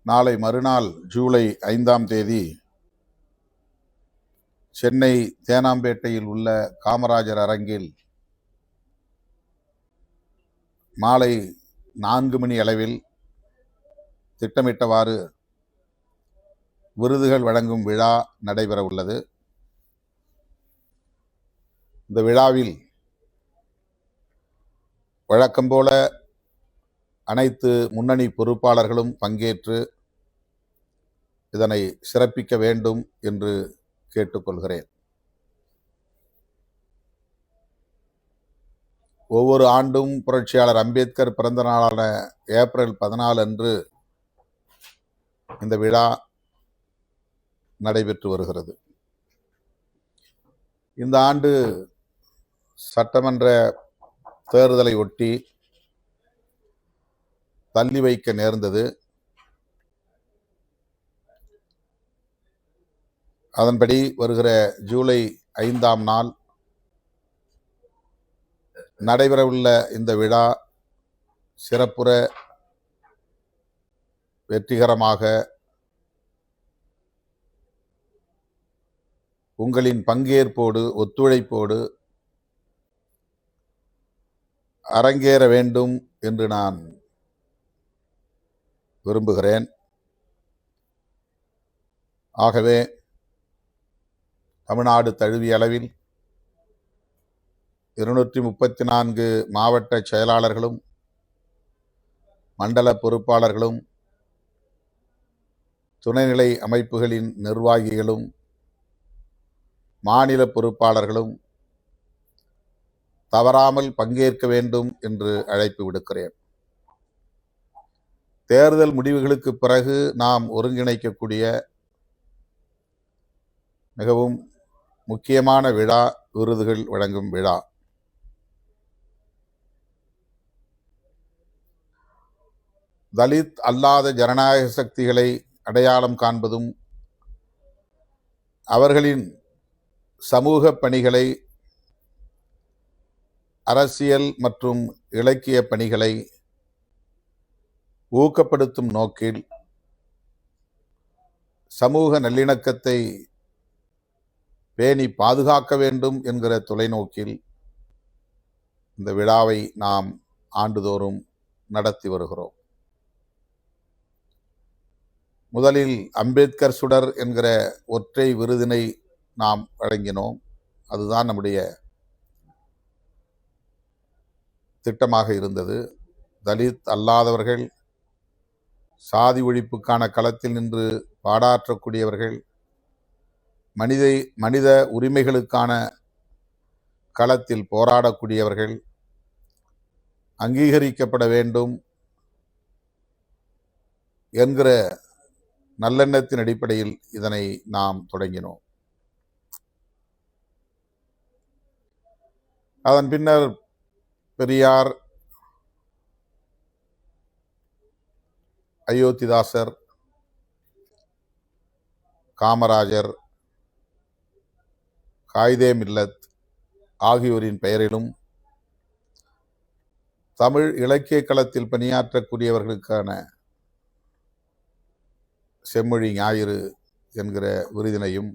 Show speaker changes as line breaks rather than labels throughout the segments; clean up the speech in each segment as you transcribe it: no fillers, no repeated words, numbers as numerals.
நாளை மறுநாள் ஜூலை 5ஆம் தேதி சென்னை தேனாம்பேட்டையில் உள்ள காமராஜர் அரங்கில் மாலை 4 மணி அளவில் திட்டமிட்டவாறு விருதுகள் வழங்கும் விழா நடைபெற உள்ளது. இந்த விழாவில் வழக்கம் போல அனைத்து முன்னணி பொறுப்பாளர்களும் பங்கேற்று இதனை சிறப்பிக்க வேண்டும் என்று கேட்டுக்கொள்கிறேன். ஒவ்வொரு ஆண்டும் புரட்சியாளர் அம்பேத்கர் பிறந்த நாளான ஏப்ரல் 14 அன்று இந்த விழா நடைபெற்று வருகிறது. இந்த ஆண்டு சட்டமன்ற தேர்தலை ஒட்டி தள்ளி வைக்க நேர்ந்தது. அதன்படி வருகிற ஜூலை 5ஆம் நாள் நடைபெறவுள்ள இந்த விழா சிறப்புற வெற்றிகரமாக உங்களின் பங்கேற்போடு ஒத்துழைப்போடு அரங்கேற வேண்டும் என்று நான் விரும்புகிறேன். ஆகவே தமிழ்நாடு தழுவிய அளவில் 234 மாவட்ட செயலாளர்களும் மண்டல பொறுப்பாளர்களும் துணைநிலை அமைப்புகளின் நிர்வாகிகளும் மாநில பொறுப்பாளர்களும் தவறாமல் பங்கேற்க வேண்டும் என்று அழைப்பு விடுக்கிறேன். தேர்தல் முடிவுகளுக்கு பிறகு நாம் ஒருங்கிணைக்கக்கூடிய மிகவும் முக்கியமான விழா விருதுகள் வழங்கும் விழா. தலித் அல்லாத ஜனநாயக சக்திகளை அடையாளம் காண்பதும் அவர்களின் சமூக பணிகளை, அரசியல் மற்றும் இலக்கிய பணிகளை ஊக்கப்படுத்தும் நோக்கில் சமூக நல்லிணக்கத்தை பேணி பாதுகாக்க வேண்டும் என்கிற தொலைநோக்கில் இந்த விழாவை நாம் ஆண்டுதோறும் நடத்தி வருகிறோம். முதலில் அம்பேத்கர் சுடர் என்கிற ஒற்றை விருதினை நாம் வழங்கினோம். அதுதான் நம்முடைய திட்டமாக இருந்தது. தலித் அல்லாதவர்கள், சாதி ஒழிப்புக்கான களத்தில் நின்று பாடாற்றக்கூடியவர்கள், மனித உரிமைகளுக்கான களத்தில் போராடக்கூடியவர்கள் அங்கீகரிக்கப்பட வேண்டும் என்கிற நல்லெண்ணத்தின் அடிப்படையில் இதனை நாம் தொடங்கினோம். அதன் பின்னர் பெரியார், அயோத்திதாசர், காமராஜர், காயிதே மில்லத் ஆகியோரின் பெயரிலும் தமிழ் இலக்கிய களத்தில் பணியாற்றக்கூடியவர்களுக்கான செம்மொழி ஞாயிறு என்கிற விருதினையும்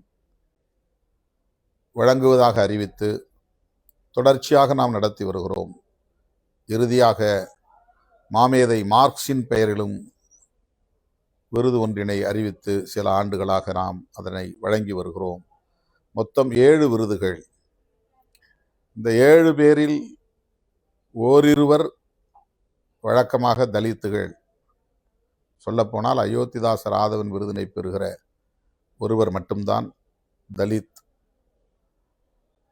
வழங்குவதாக அறிவித்து தொடர்ச்சியாக நாம் நடத்தி வருகிறோம். இறுதியாக மாமேதை மார்க்சின் பெயரிலும் விருது ஒன்றினை அறிவித்து சில ஆண்டுகளாக நாம் அதனை வழங்கி வருகிறோம். மொத்தம் 7 விருதுகள். இந்த 7 பேரில் ஓரிருவர் வழக்கமாக தலித்துகள். சொல்லப்போனால் அயோத்திதாசர் ஆதவன் விருதினை பெறுகிற ஒருவர் மட்டும்தான் தலித்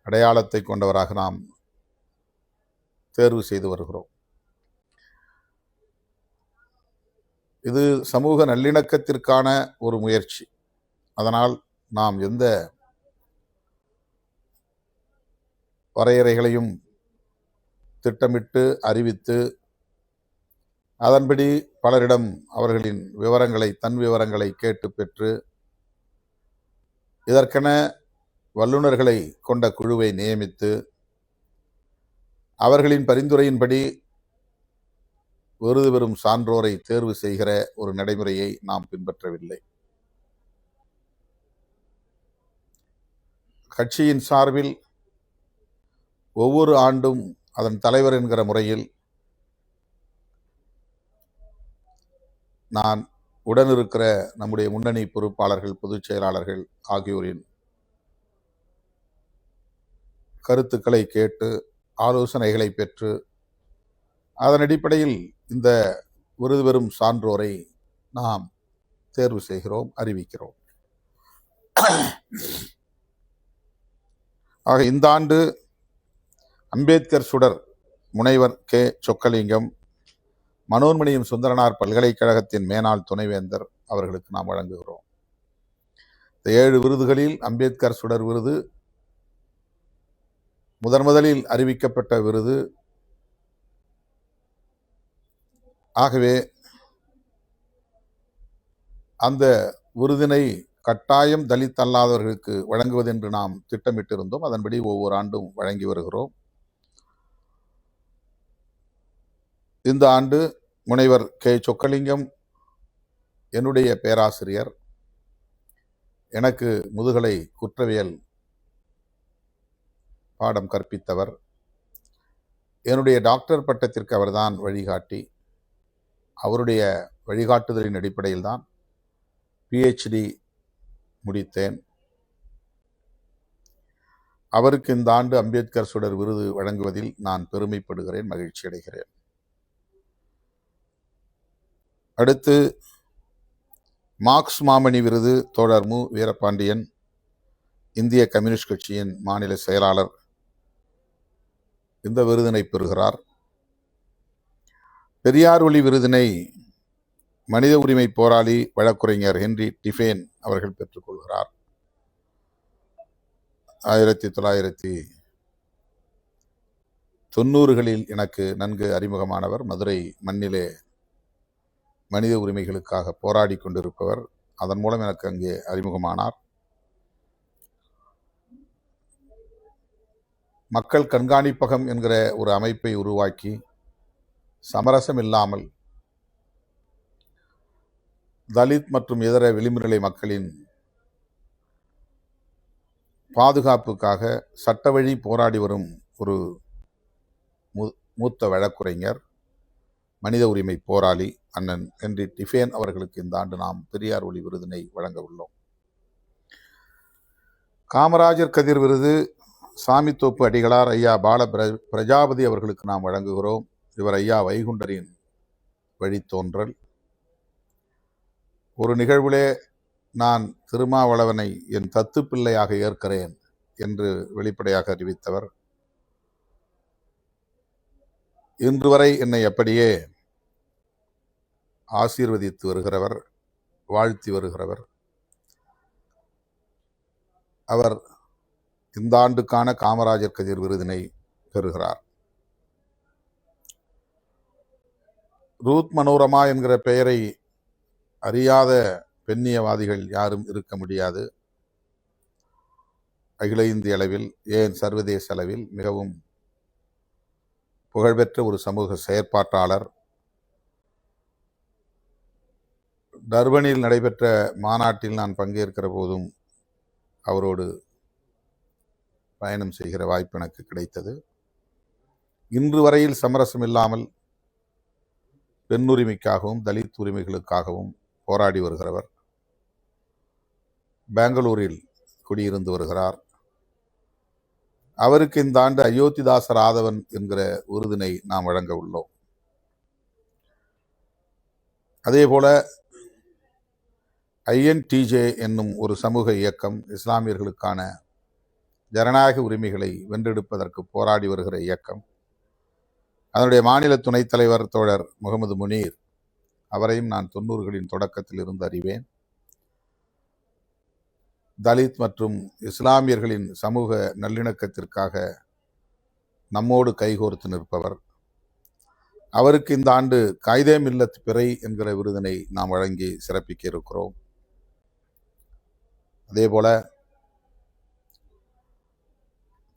அடையாளத்தை கொண்டவராக நாம் தேர்வு செய்து வருகிறோம். இது சமூக நல்லிணக்கத்திற்கான ஒரு முயற்சி. அதனால் நாம் எந்த வரையறைகளையும் திட்டமிட்டு அறிவித்து அதன்படி பலரிடம் அவர்களின் தன் விவரங்களை கேட்டு பெற்று இதற்கென வல்லுநர்களை கொண்ட குழுவை நியமித்து அவர்களின் பரிந்துரையின்படி விருது பெறும் சான்றோரை தேர்வு செய்கிற ஒரு நடைமுறையை நாம் பின்பற்றவில்லை. கட்சியின் சார்பில் ஒவ்வொரு ஆண்டும் அதன் தலைவர் என்கிற முறையில் நான் உடனிருக்கிற நம்முடைய முன்னணி பொறுப்பாளர்கள், பொதுச் செயலாளர்கள் ஆகியோரின் கருத்துக்களை கேட்டு ஆலோசனைகளை பெற்று அதன் அடிப்படையில் இந்த விருது பெறும் சான்றோரை நாம் தேர்வு செய்கிறோம், அறிவிக்கிறோம். ஆக இந்த ஆண்டு அம்பேத்கர் சுடர் முனைவர் கே. சொக்கலிங்கம், மனோன்மணியம் சுந்தரனார் பல்கலைக்கழகத்தின் மேனாள் துணைவேந்தர் அவர்களுக்கு நாம் வழங்குகிறோம். இந்த 7 விருதுகளில் அம்பேத்கர் சுடர் விருது முதலில் அறிவிக்கப்பட்ட விருது. ஆகவே அந்த விருதினை கட்டாயம் தலித் அல்லாதவர்களுக்கு வழங்குவதென்று நாம் திட்டமிட்டிருந்தோம். அதன்படி ஒவ்வொரு ஆண்டும் வழங்கி வருகிறோம். இந்த ஆண்டு முனைவர் கே. சொக்கலிங்கம் என்னுடைய பேராசிரியர், எனக்கு முதுகலை குற்றவியல் பாடம் கற்பித்தவர். என்னுடைய டாக்டர் பட்டத்திற்கு அவர்தான் வழிகாட்டி. அவருடைய வழிகாட்டுதலின் அடிப்படையில் தான் PhD முடித்தேன். அவருக்கு இந்த ஆண்டு அம்பேத்கர் சுடர் விருது வழங்குவதில் நான் பெருமைப்படுகிறேன், மகிழ்ச்சி அடைகிறேன். அடுத்து மார்க்ஸ் மாமணி விருது தோழர் மு. வீரபாண்டியன், இந்திய கம்யூனிஸ்ட் கட்சியின் மாநில செயலாளர், இந்த விருதினை பெறுகிறார். பெரியார் ஒளி விருதினை மனித உரிமை போராளி வழக்குரைஞர் ஹென்றி டிஃபேன் அவர்கள் பெற்றுக்கொள்கிறார். 1990களில் எனக்கு நன்கு அறிமுகமானவர். மதுரை மண்ணிலே மனித உரிமைகளுக்காக போராடி கொண்டிருப்பவர். அதன் மூலம் எனக்கு அங்கே அறிமுகமானார். மக்கள் கண்காணிப்பகம் என்கிற ஒரு அமைப்பை உருவாக்கி சமரசம் இல்லாமல் தலித் மற்றும் இதர விளிம்புநிலை மக்களின் பாதுகாப்புக்காக சட்ட வழி போராடி வரும் ஒரு மூத்த வழக்குரைஞர், மனித உரிமை போராளி அண்ணன் ஹென்றி டிஃபேன் அவர்களுக்கு இந்த ஆண்டு நாம் பெரியார் ஒளி விருதினை வழங்க உள்ளோம். காமராஜர் கதிர் விருது சாமித்தோப்பு அடிகளார் ஐயா பால பிரஜாபதி அவர்களுக்கு நாம் வழங்குகிறோம். இவர் ஐயா வைகுண்டரின் வழித்தோன்றல். ஒரு நிகழ்விலே நான் திருமாவளவனை என் தத்து பிள்ளையாக ஏற்கிறேன் என்று வெளிப்படையாக அறிவித்தவர். இன்று வரை என்னை அப்படியே ஆசீர்வதித்து வருகிறவர், வாழ்த்தி வருகிறவர். அவர் இந்த ஆண்டுக்கான காமராஜர் கதிர் விருதினை பெறுகிறார். ரூத் மனோரமா என்கிற பெயரை அறியாத பெண்ணியவாதிகள் யாரும் இருக்க முடியாது. அகில இந்திய அளவில், ஏன் சர்வதேச அளவில் மிகவும் புகழ்பெற்ற ஒரு சமூக செயற்பாட்டாளர். டர்பனில் நடைபெற்ற மாநாட்டில் நான் பங்கேற்கிற போதும் அவரோடு பயணம் செய்கிற வாய்ப்பு எனக்கு கிடைத்தது. இன்று வரையில் சமரசம் இல்லாமல் பெண்ணுரிமைக்காகவும் தலித் உரிமைகளுக்காகவும் போராடி வருகிறவர். பெங்களூரில் குடியிருந்து வருகிறார். அவருக்கு இந்த ஆண்டு அயோத்திதாசர் ஆதவன் என்கிற விருதினை நாம் வழங்க உள்ளோம். அதேபோல INTJ என்னும் ஒரு சமூக இயக்கம், இஸ்லாமியர்களுக்கான ஜனநாயக உரிமைகளை வென்றெடுப்பதற்கு போராடி வருகிற இயக்கம். அதனுடைய மாநில துணைத் தலைவர் தோழர் முகமது முனீர், அவரையும் நான் 90களின் தொடக்கத்தில் இருந்து அறிவேன். தலித் மற்றும் இஸ்லாமியர்களின் சமூக நல்லிணக்கத்திற்காக நம்மோடு கைகோர்த்து நிற்பவர். அவருக்கு இந்த ஆண்டு காயிதே மில்லத் பிறை என்கிற விருதினை நாம் வழங்கி சிறப்பிக்க இருக்கிறோம். அதேபோல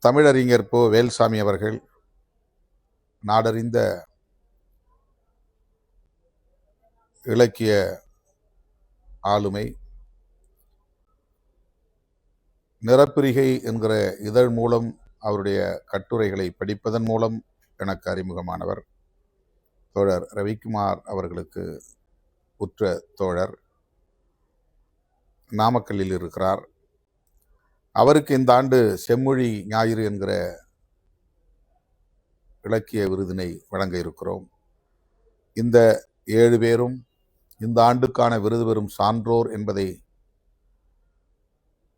தமிழறிஞர் போ. வேல்சாமி அவர்கள் நாடறிந்த இலக்கிய ஆளுமை, நிறப்பிரிகை என்கிற இதழ் மூலம் அவருடைய கட்டுரைகளை படிப்பதன் மூலம் எனக்கு அறிமுகமானவர். தோழர் ரவிக்குமார் அவர்களுக்கு உற்ற தோழர், நாமக்கல்லில் இருக்கிறார். அவருக்கு இந்த ஆண்டு செம்மொழி ஞாயிறு என்கிற இலக்கிய விருதினை வழங்க இருக்கிறோம். இந்த 7 பேரும் இந்த ஆண்டுக்கான விருது பெறும் சான்றோர் என்பதை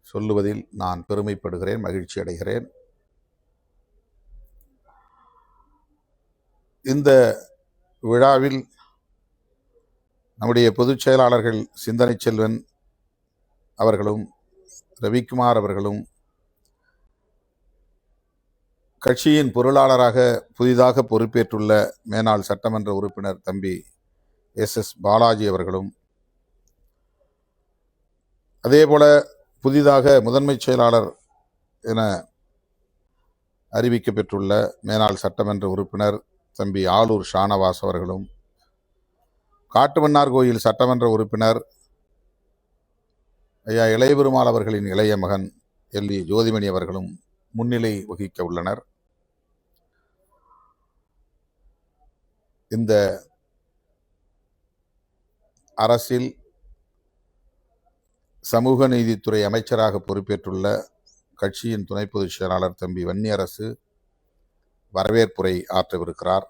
சொல்லுவதில் நான் பெருமைப்படுகிறேன், மகிழ்ச்சி அடைகிறேன். இந்த விழாவில் நம்முடைய பொதுச் செயலாளர்கள் சிந்தனை செல்வன் அவர்களும் ரவிக்குமார் அவர்களும், கட்சியின் பொருளாளராக புதிதாக பொறுப்பேற்றுள்ள மேனாள் சட்டமன்ற உறுப்பினர் தம்பி SS பாலாஜி அவர்களும், அதேபோல புதிதாக முதன்மை செயலாளர் என அறிவிக்கப்பெற்றுள்ள மேனாள் சட்டமன்ற உறுப்பினர் தம்பி ஆலூர் ஷானவாஸ் அவர்களும், காட்டுமன்னார் கோயில் சட்டமன்ற உறுப்பினர் ஐயா இளையபெருமாள் அவர்களின் இளைய மகன் LE ஜோதிமணி அவர்களும் முன்னிலை வகிக்க உள்ளனர். இந்த அரசில் சமூக நீதித்துறை அமைச்சராக பொறுப்பேற்றுள்ள கட்சியின் துணை பொதுச் செயலாளர் தம்பி வன்னியரசு வரவேற்புரை ஆற்றவிருக்கிறார்.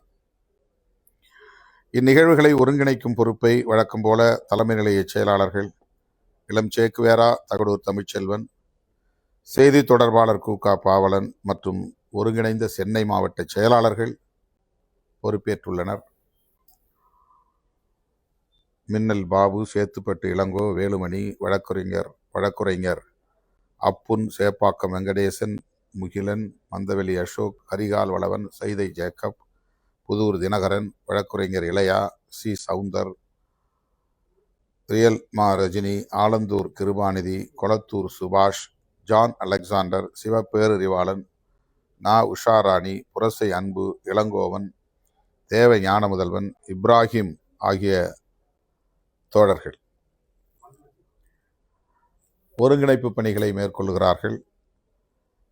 இந்நிகழ்வுகளை ஒருங்கிணைக்கும் பொறுப்பை வழக்கம் போல தலைமை நிலைய செயலாளர்கள் இளம் சேக்குவேரா, தகடூர் தமிழ்ச்செல்வன், செய்தி தொடர்பாளர் கூகா பாவலன் மற்றும் ஒருங்கிணைந்த சென்னை மாவட்ட செயலாளர்கள் பொறுப்பேற்றுள்ளனர். மின்னல் பாபு, சேத்துப்பட்டு இளங்கோ, வேலுமணி, வழக்குரைஞர் அப்புன், சேப்பாக்கம் வெங்கடேசன், முகிலன், மந்தவெளி அசோக், கரிகால் வளவன், சைதை ஜேக்கப், புதூர் தினகரன், வழக்குரைஞர் இளையா, சி சவுந்தர், ரியல் மா ரஜினி, ஆலந்தூர் கிருபாநிதி, கொளத்தூர் சுபாஷ், ஜான் அலெக்சாண்டர், சிவபேரறிவாளன், நா உஷாராணி, புரசை அன்பு, இளங்கோவன், தேவ ஞானமுதல்வன், இப்ராஹிம் ஆகிய தோழர்கள் ஒருங்கிணைப்பு பணிகளை மேற்கொள்கிறார்கள்.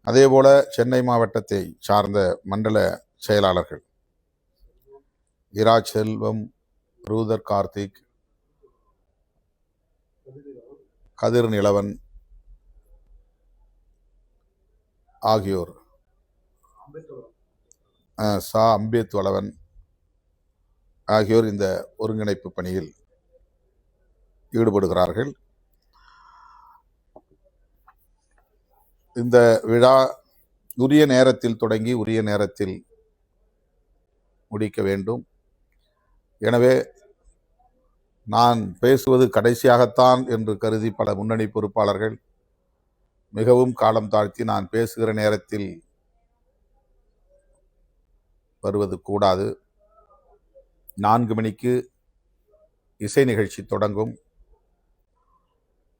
அதேபோல சென்னை மாவட்டத்தை சார்ந்த மண்டல செயலாளர்கள் இராஜ் செல்வம், ரூதர் கார்த்திக், கதிர் நிலவன் ஆகியோர், சா அம்பேத் வளவன் ஆகியோர் இந்த ஒருங்கிணைப்பு பணியில் ஈடுபடுகிறார்கள். இந்த விழா உரிய நேரத்தில் தொடங்கி உரிய நேரத்தில் முடிக்க வேண்டும். எனவே நான் பேசுவது கடைசியாகத்தான் என்று கருதி பல முன்னணி பொறுப்பாளர்கள் மிகவும் காலம் தாழ்த்தி நான் பேசுகிற நேரத்தில் வருவது கூடாது. 4 மணிக்கு இசை நிகழ்ச்சி தொடங்கும்.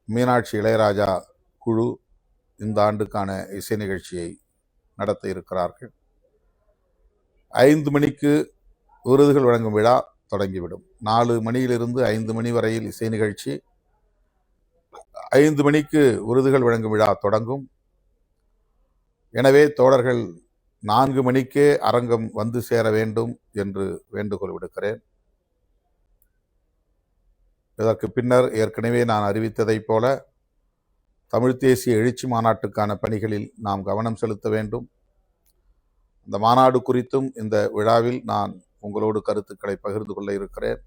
மீனாட்சி இளையராஜா குழு இந்த ஆண்டுக்கான இசை நிகழ்ச்சியை நடத்த இருக்கிறார்கள். 5 மணிக்கு விருதுகள் வழங்கும் விழா தொடங்கிவிடும். 4 மணியிலிருந்து 5 மணி வரையில் இசை நிகழ்ச்சி, 5 மணிக்கு விருதுகள் வழங்கும் விழா தொடங்கும். எனவே தோழர்கள் 4 மணிக்கே அரங்கம் வந்து சேர வேண்டும் என்று வேண்டுகோள் விடுக்கிறேன். இதற்கு பின்னர் ஏற்கனவே நான் அறிவித்ததைப் போல தமிழ் தேசிய எழுச்சி மாநாட்டுக்கான பணிகளில் நாம் கவனம் செலுத்த வேண்டும். இந்த மாநாடு குறித்தும் இந்த விழாவில் நான் உங்களோடு கருத்துக்களை பகிர்ந்து கொள்ள இருக்கிறேன்.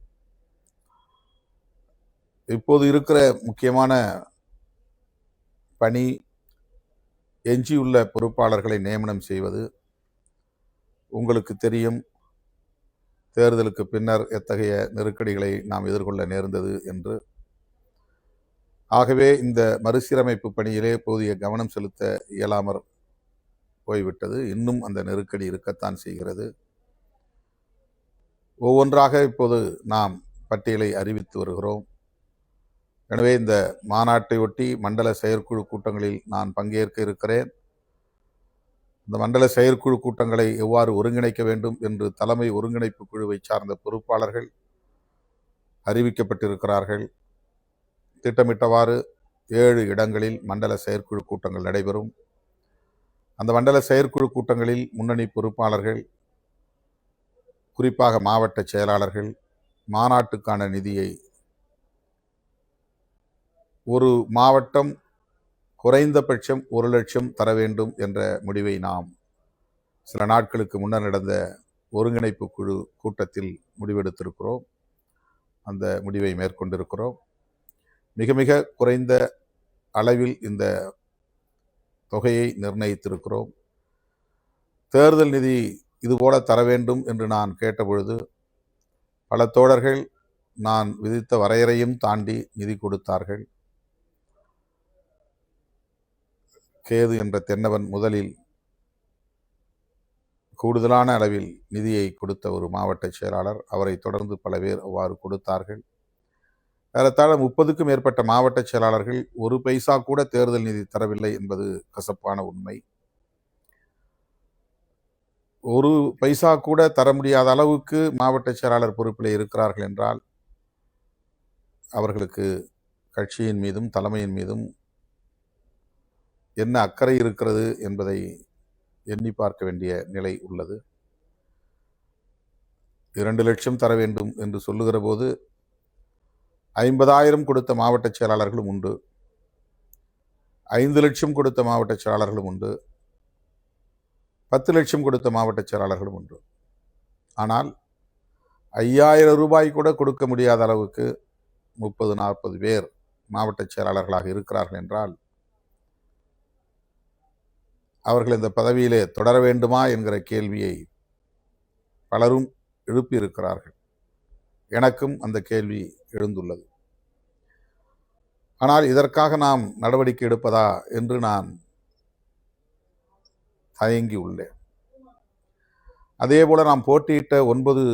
இப்போது இருக்கிற முக்கியமான பணி எஞ்சியுள்ள பொறுப்பாளர்களை நியமனம் செய்வது. உங்களுக்கு தெரியும், தேர்தலுக்கு பின்னர் எத்தகைய நெருக்கடிகளை நாம் எதிர்கொள்ள நேர்ந்தது என்று. ஆகவே இந்த மறுசீரமைப்பு பணியிலே போதிய கவனம் செலுத்த இயலாமற் போய்விட்டது. இன்னும் அந்த நெருக்கடி இருக்கத்தான் செய்கிறது. ஒவ்வொன்றாக இப்போது நாம் பட்டியலை அறிவித்து வருகிறோம். எனவே இந்த மாநாட்டை ஒட்டி மண்டல செயற்குழு கூட்டங்களில் நான் பங்கேற்க இருக்கிறேன். இந்த மண்டல செயற்குழு கூட்டங்களை எவ்வாறு ஒருங்கிணைக்க வேண்டும் என்று தலைமை ஒருங்கிணைப்பு குழுவை சார்ந்த பொறுப்பாளர்கள் அறிவிக்கப்பட்டிருக்கிறார்கள். திட்டமிட்டவாறு 7 இடங்களில் மண்டல செயற்குழு கூட்டங்கள் நடைபெறும். அந்த மண்டல செயற்குழு கூட்டங்களில் முன்னணி பொறுப்பாளர்கள், குறிப்பாக மாவட்ட செயலாளர்கள், மாநாட்டுக்கான நிதியை ஒரு மாவட்டம் குறைந்தபட்சம் 1 லட்சம் தர வேண்டும் என்ற முடிவை நாம் சில நாட்களுக்கு முன்னர் நடந்த ஒருங்கிணைப்பு குழு கூட்டத்தில் முடிவெடுத்திருக்கிறோம். அந்த முடிவை மேற்கொண்டிருக்கிறோம். மிக மிக குறைந்த அளவில் இந்த தொகையை நிர்ணயித்திருக்கிறோம். தேர்தல் நிதி இதுபோல தர வேண்டும் என்று நான் கேட்டபொழுது பல தோழர்கள் நான் விதித்த வரையறையும் தாண்டி நிதி கொடுத்தார்கள். கேது என்ற தென்னவன் முதலில் கூடுதலான அளவில் நிதியை கொடுத்த ஒரு மாவட்ட செயலாளர், அவரை தொடர்ந்து பல பேர் அவ்வாறு கொடுத்தார்கள். ஏறத்தாழ 30க்கும் மேற்பட்ட மாவட்ட செயலாளர்கள் ஒரு பைசா கூட தேர்தல் நிதி தரவில்லை என்பது கசப்பான உண்மை. ஒரு பைசா கூட தர முடியாத அளவுக்கு மாவட்ட செயலாளர் பொறுப்பில் இருக்கிறார்கள் என்றால் அவர்களுக்கு கட்சியின் மீதும் தலைமையின் மீதும் என்ன அக்கறை இருக்கிறது என்பதை எண்ணி பார்க்க வேண்டிய நிலை உள்ளது. 2 லட்சம் தர வேண்டும் என்று சொல்லுகிற போது 50,000 கொடுத்த மாவட்ட செயலாளர்களும் உண்டு, 5 லட்சம் கொடுத்த மாவட்ட செயலாளர்களும் உண்டு, 10 லட்சம் கொடுத்த மாவட்ட செயலாளர்களும் உண்டு. ஆனால் 5,000 ரூபாய் கூட கொடுக்க முடியாத அளவுக்கு 30-40 பேர் மாவட்ட செயலாளர்களாக இருக்கிறார்கள் என்றால் அவர்கள் இந்த பதவியிலே தொடர வேண்டுமா என்கிற கேள்வியை பலரும் எழுப்பியிருக்கிறார்கள். எனக்கும் அந்த கேள்வி எழுந்துள்ளது. ஆனால் இதற்காக நாம் நடவடிக்கை எடுப்பதா என்று நான் தயங்கி உள்ளேன். அதேபோல நாம் போட்டியிட்ட 8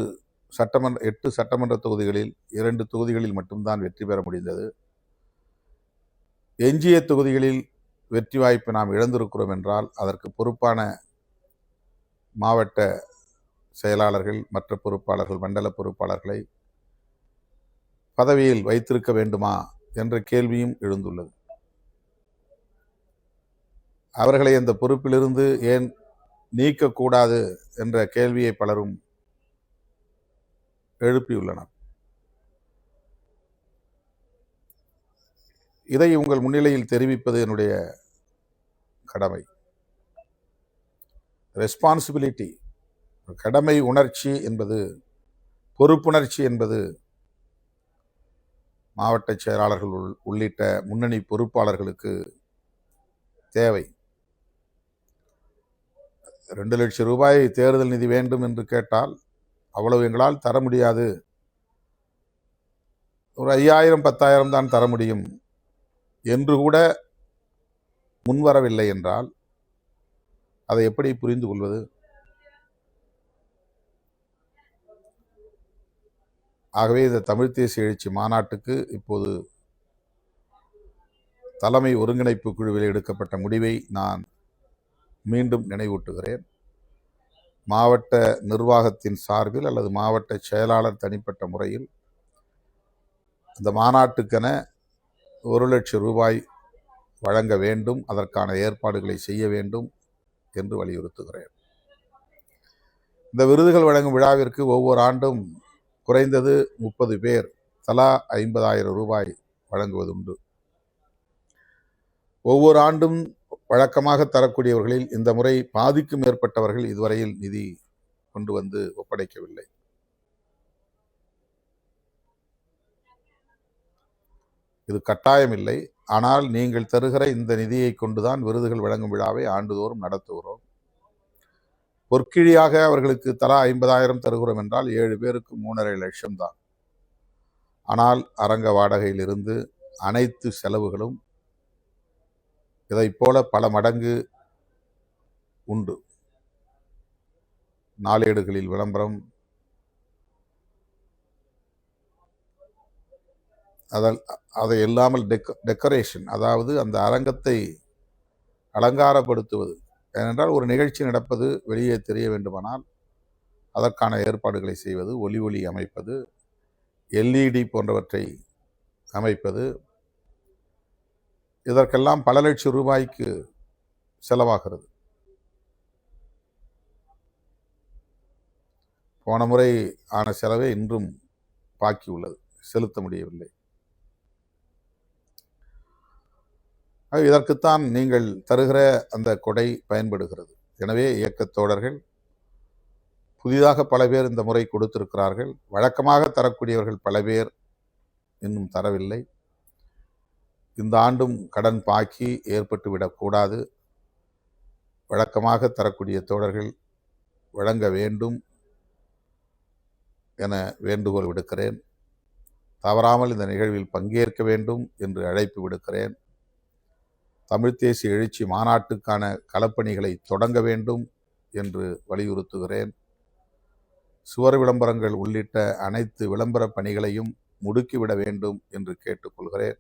சட்டமன்ற தொகுதிகளில் 2 தொகுதிகளில் மட்டும்தான் வெற்றி பெற முடிந்தது. எஞ்சிய தொகுதிகளில் வெற்றி வாய்ப்பை நாம் இழந்திருக்கிறோம் என்றால் அதற்கு பொறுப்பான மாவட்ட செயலாளர்கள், மற்ற பொறுப்பாளர்கள், மண்டல பொறுப்பாளர்களை பதவியில் வைத்திருக்க வேண்டுமா என்ற கேள்வியும் எழுந்துள்ளது. அவர்களை அந்த பொறுப்பிலிருந்து ஏன் நீக்கக்கூடாது என்ற கேள்வியை பலரும் எழுப்பியுள்ளனர். இதை உங்கள் முன்னிலையில் தெரிவிப்பது என்னுடைய கடமை. ரெஸ்பான்சிபிலிட்டி, கடமை உணர்ச்சி என்பது, பொறுப்புணர்ச்சி என்பது மாவட்ட செயலாளர்கள் உள்ளிட்ட முன்னணி பொறுப்பாளர்களுக்கு தேவை. 2 லட்சம் ரூபாய் தேர்தல் நிதி வேண்டும் என்று கேட்டால் அவ்வளவு எங்களால் தர முடியாது, ஒரு 5,000 10,000 தான் தர முடியும் என்று கூட முன்வரவில்லை என்றால் அதை எப்படி புரிந்து கொள்வது? ஆகவே இந்த தமிழ் தேசிய எழுச்சி மாநாட்டுக்கு இப்போது தலைமை ஒருங்கிணைப்பு குழுவில் எடுக்கப்பட்ட முடிவை நான் மீண்டும் நினைவூட்டுகிறேன். மாவட்ட நிர்வாகத்தின் சார்பில் அல்லது மாவட்ட செயலாளர் தனிப்பட்ட முறையில் இந்த மாநாட்டுக்கென 1 லட்சம் ரூபாய் வழங்க வேண்டும், அதற்கான ஏற்பாடுகளை செய்ய வேண்டும் என்று வலியுறுத்துகிறேன். இந்த விருதுகள் வழங்கும் விழாவிற்கு ஒவ்வொரு ஆண்டும் குறைந்தது 30 பேர் தலா 50,000 ரூபாய் வழங்குவதுண்டு. ஒவ்வொரு ஆண்டும் வழக்கமாக தரக்கூடியவர்களில் இந்த முறை பாதிக்கும் மேற்பட்டவர்கள் இதுவரையில் நிதி கொண்டு வந்து ஒப்படைக்கவில்லை. இது கட்டாயமில்லை. ஆனால் நீங்கள் தருகிற இந்த நிதியை கொண்டுதான் விருதுகள் வழங்கும் விழாவை ஆண்டுதோறும் நடத்துகிறோம். பொற்கிழியாக அவர்களுக்கு தலா 50,000 தருகிறோம் என்றால் 7 பேருக்கு 3.5 லட்சம் தான். ஆனால் அரங்க வாடகையிலிருந்து அனைத்து செலவுகளும் இதைப் போல பல மடங்கு உண்டு. நாளேடுகளில் விளம்பரம், அதை இல்லாமல் டெக்கரேஷன், அதாவது அந்த அரங்கத்தை அலங்காரப்படுத்துவது. ஏனென்றால் ஒரு நிகழ்ச்சி நடப்பது வெளியே தெரிய வேண்டுமானால் அதற்கான ஏற்பாடுகளை செய்வது, ஒலி அமைப்பது, LED போன்றவற்றை அமைப்பது, இதற்கெல்லாம் பல லட்சம் ரூபாய்க்கு செலவாகிறது. போன முறை ஆன செலவே இன்றும் பாக்கி உள்ளது, செலுத்த முடியவில்லை. இதற்குத்தான் நீங்கள் தருகிற அந்த கொடை பயன்படுகிறது. எனவே இயக்கத் தோழர்கள் புதிதாக பல பேர் இந்த முறை கொடுத்திருக்கிறார்கள். வழக்கமாக தரக்கூடியவர்கள் பல பேர் இன்னும் தரவில்லை. இந்த ஆண்டும் கடன் பாக்கி ஏற்பட்டு விடக்கூடாது. வழக்கமாக தரக்கூடிய தோழர்கள் வழங்க வேண்டும் என வேண்டுகோள் விடுக்கிறேன். தவறாமல் இந்த நிகழ்வில் பங்கேற்க வேண்டும் என்று அழைப்பு விடுக்கிறேன். தமிழ்த் தேசிய எழுச்சி மாநாட்டுக்கான களப்பணிகளை தொடங்க வேண்டும் என்று வலியுறுத்துகிறேன். சுவர் விளம்பரங்கள் உள்ளிட்ட அனைத்து விளம்பர பணிகளையும் முடுக்கிவிட வேண்டும் என்று கேட்டுக்கொள்கிறேன்.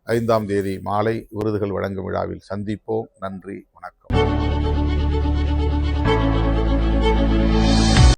5ஆம் தேதி மாலை விருதுகள் வழங்கும் விழாவில் சந்திப்போம். நன்றி, வணக்கம்.